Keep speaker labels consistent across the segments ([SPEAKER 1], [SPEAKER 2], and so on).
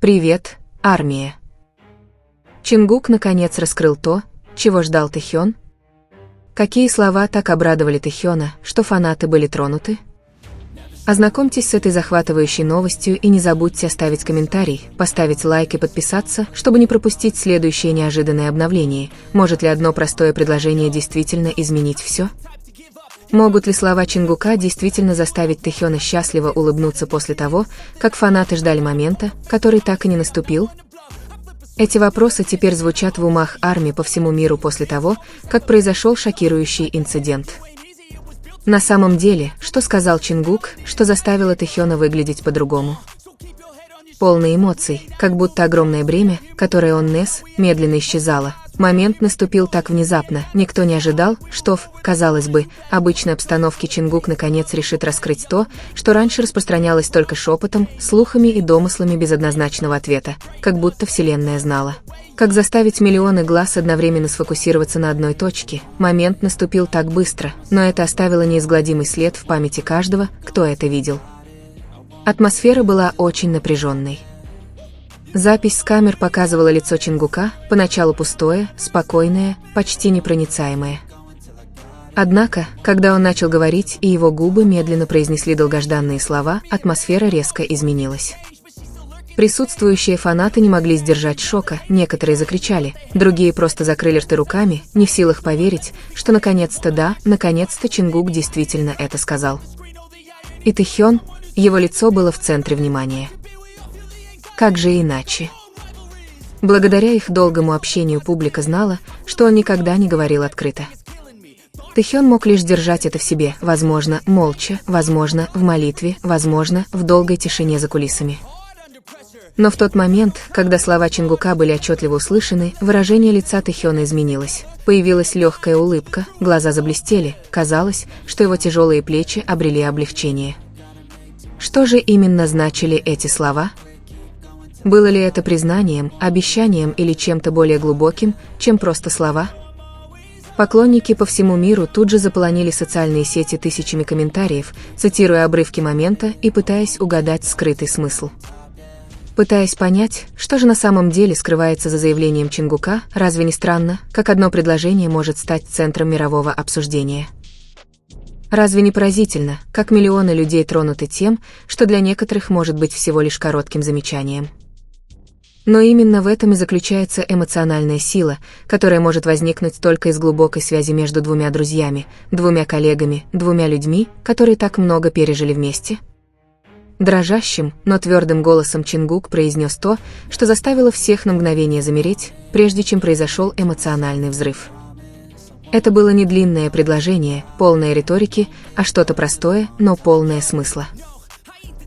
[SPEAKER 1] Привет, армия. Чингук наконец раскрыл то, чего ждал Тэхён. Какие слова так обрадовали Тэхёна, что фанаты были тронуты? Ознакомьтесь с этой захватывающей новостью и не забудьте оставить комментарий, поставить лайк и подписаться, чтобы не пропустить следующее неожиданное обновление. Может ли одно простое предложение действительно изменить все? Могут ли слова Чингука действительно заставить Тэхёна счастливо улыбнуться после того, как фанаты ждали момента, который так и не наступил? Эти вопросы теперь звучат в умах армии по всему миру после того, как произошел шокирующий инцидент. На самом деле, что сказал Чингук, что заставило Тэхёна выглядеть по-другому? Полный эмоций, как будто огромное бремя, которое он нес, медленно исчезало. Момент наступил так внезапно, никто не ожидал, что в, казалось бы, обычной обстановке Чингук наконец решит раскрыть то, что раньше распространялось только шепотом, слухами и домыслами без однозначного ответа, как будто Вселенная знала. Как заставить миллионы глаз одновременно сфокусироваться на одной точке? Момент наступил так быстро, но это оставило неизгладимый след в памяти каждого, кто это видел. Атмосфера была очень напряженной. Запись с камер показывала лицо Чингука, поначалу пустое, спокойное, почти непроницаемое. Однако, когда он начал говорить и его губы медленно произнесли долгожданные слова, атмосфера резко изменилась. Присутствующие фанаты не могли сдержать шока, некоторые закричали, другие просто закрыли рты руками, не в силах поверить, что наконец-то Чингук действительно это сказал. И Тэхён, его лицо было в центре внимания. Как же иначе? Благодаря их долгому общению публика знала, что он никогда не говорил открыто. Тэхён мог лишь держать это в себе, возможно, молча, возможно, в молитве, возможно, в долгой тишине за кулисами. Но в тот момент, когда слова Чингука были отчетливо услышаны, выражение лица Тэхёна изменилось. Появилась легкая улыбка, глаза заблестели, казалось, что его тяжелые плечи обрели облегчение. Что же именно значили эти слова? Было ли это признанием, обещанием или чем-то более глубоким, чем просто слова? Поклонники по всему миру тут же заполонили социальные сети тысячами комментариев, цитируя обрывки момента и пытаясь угадать скрытый смысл. Пытаясь понять, что же на самом деле скрывается за заявлением Чингука, разве не странно, как одно предложение может стать центром мирового обсуждения? Разве не поразительно, как миллионы людей тронуты тем, что для некоторых может быть всего лишь коротким замечанием? Но именно в этом и заключается эмоциональная сила, которая может возникнуть только из глубокой связи между двумя друзьями, двумя коллегами, двумя людьми, которые так много пережили вместе. Дрожащим, но твердым голосом Чингук произнес то, что заставило всех на мгновение замереть, прежде чем произошел эмоциональный взрыв. Это было не длинное предложение, полное риторики, а что-то простое, но полное смысла.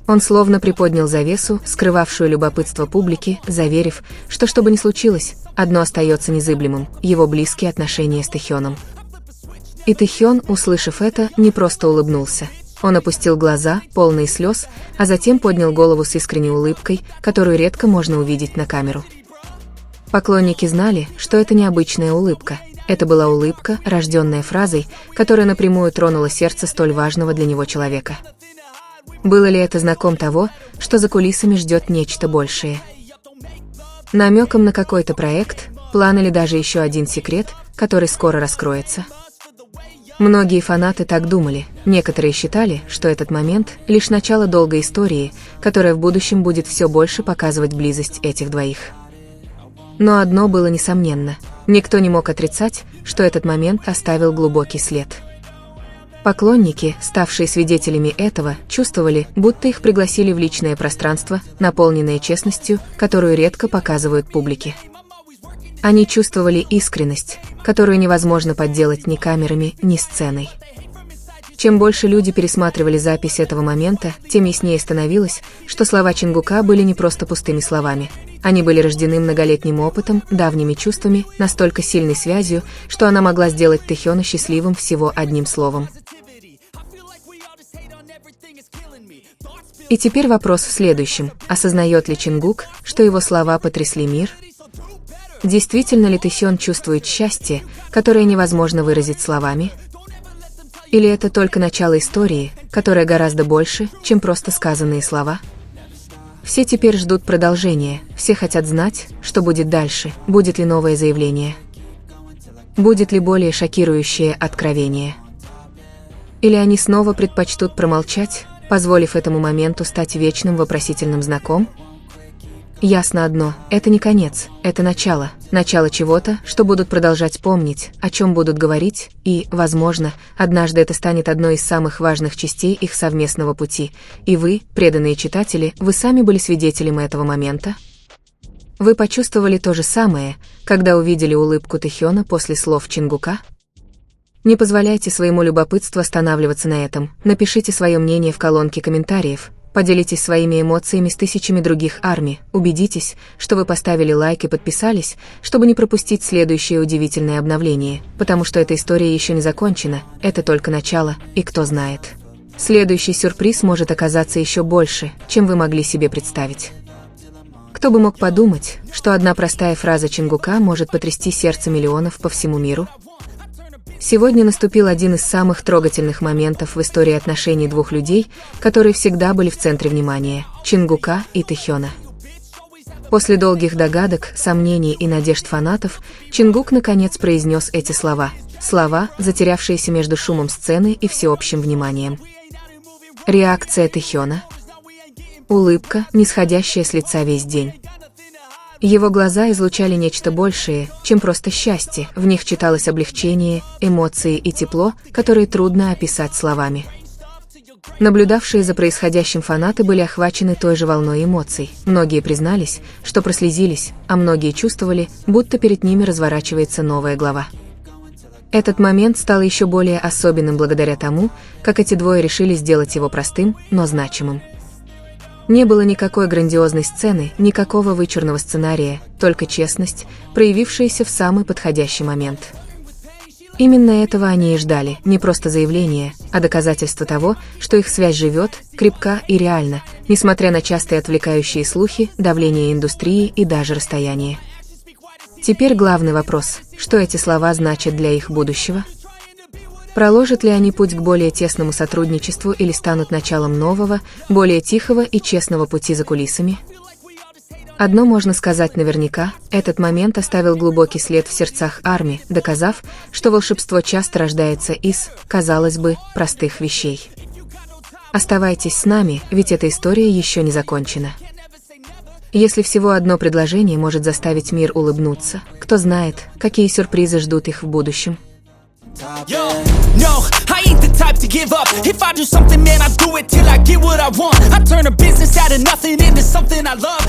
[SPEAKER 1] Он словно приподнял завесу, скрывавшую любопытство публики, заверив, что бы ни случилось, одно остается незыблемым – его близкие отношения с Тэхёном. И Тэхён, услышав это, не просто улыбнулся. Он опустил глаза, полные слез, а затем поднял голову с искренней улыбкой, которую редко можно увидеть на камеру. Поклонники знали, что это необычная улыбка. Это была улыбка, рожденная фразой, которая напрямую тронула сердце столь важного для него человека. Было ли это знаком того, что за кулисами ждет нечто большее? Намеком на какой-то проект, план или даже еще один секрет, который скоро раскроется? Многие фанаты так думали, некоторые считали, что этот момент – лишь начало долгой истории, которая в будущем будет все больше показывать близость этих двоих. Но одно было несомненно – никто не мог отрицать, что этот момент оставил глубокий след. Поклонники, ставшие свидетелями этого, чувствовали, будто их пригласили в личное пространство, наполненное честностью, которую редко показывают публике. Они чувствовали искренность, которую невозможно подделать ни камерами, ни сценой. Чем больше люди пересматривали запись этого момента, тем яснее становилось, что слова Чингука были не просто пустыми словами. Они были рождены многолетним опытом, давними чувствами, настолько сильной связью, что она могла сделать Тэхёна счастливым всего одним словом. И теперь вопрос в следующем. Осознает ли Чингук, что его слова потрясли мир? Действительно ли Тэхён чувствует счастье, которое невозможно выразить словами? Или это только начало истории, которая гораздо больше, чем просто сказанные слова? Все теперь ждут продолжения, все хотят знать, что будет дальше, будет ли новое заявление. Будет ли более шокирующее откровение? Или они снова предпочтут промолчать, позволив этому моменту стать вечным вопросительным знаком? Ясно одно, это не конец, это начало. Начало чего-то, что будут продолжать помнить, о чем будут говорить, и, возможно, однажды это станет одной из самых важных частей их совместного пути. И вы, преданные читатели, вы сами были свидетелем этого момента? Вы почувствовали то же самое, когда увидели улыбку Тэхёна после слов Чингука? Не позволяйте своему любопытству останавливаться на этом, напишите свое мнение в колонке комментариев, поделитесь своими эмоциями с тысячами других армий, убедитесь, что вы поставили лайк и подписались, чтобы не пропустить следующее удивительное обновление, потому что эта история еще не закончена, это только начало, и кто знает. Следующий сюрприз может оказаться еще больше, чем вы могли себе представить. Кто бы мог подумать, что одна простая фраза Чингука может потрясти сердце миллионов по всему миру? Сегодня наступил один из самых трогательных моментов в истории отношений двух людей, которые всегда были в центре внимания – Чингука и Тэхёна. После долгих догадок, сомнений и надежд фанатов, Чингук наконец произнес эти слова. Слова, затерявшиеся между шумом сцены и всеобщим вниманием. Реакция Тэхёна. Улыбка, нисходящая с лица весь день. Его глаза излучали нечто большее, чем просто счастье, в них читалось облегчение, эмоции и тепло, которые трудно описать словами. Наблюдавшие за происходящим фанаты были охвачены той же волной эмоций. Многие признались, что прослезились, а многие чувствовали, будто перед ними разворачивается новая глава. Этот момент стал еще более особенным благодаря тому, как эти двое решили сделать его простым, но значимым. Не было никакой грандиозной сцены, никакого вычурного сценария, только честность, проявившаяся в самый подходящий момент. Именно этого они и ждали, не просто заявление, а доказательство того, что их связь живет, крепка и реальна, несмотря на частые отвлекающие слухи, давление индустрии и даже расстояние. Теперь главный вопрос, что эти слова значат для их будущего? Проложат ли они путь к более тесному сотрудничеству или станут началом нового, более тихого и честного пути за кулисами? Одно можно сказать наверняка, этот момент оставил глубокий след в сердцах армии, доказав, что волшебство часто рождается из, казалось бы, простых вещей. Оставайтесь с нами, ведь эта история еще не закончена. Если всего одно предложение может заставить мир улыбнуться, кто знает, какие сюрпризы ждут их в будущем.
[SPEAKER 2] Yo, no, I ain't the type to give up. If I do something, man, I do it till I get what I want. I turn a business out of nothing into something I love.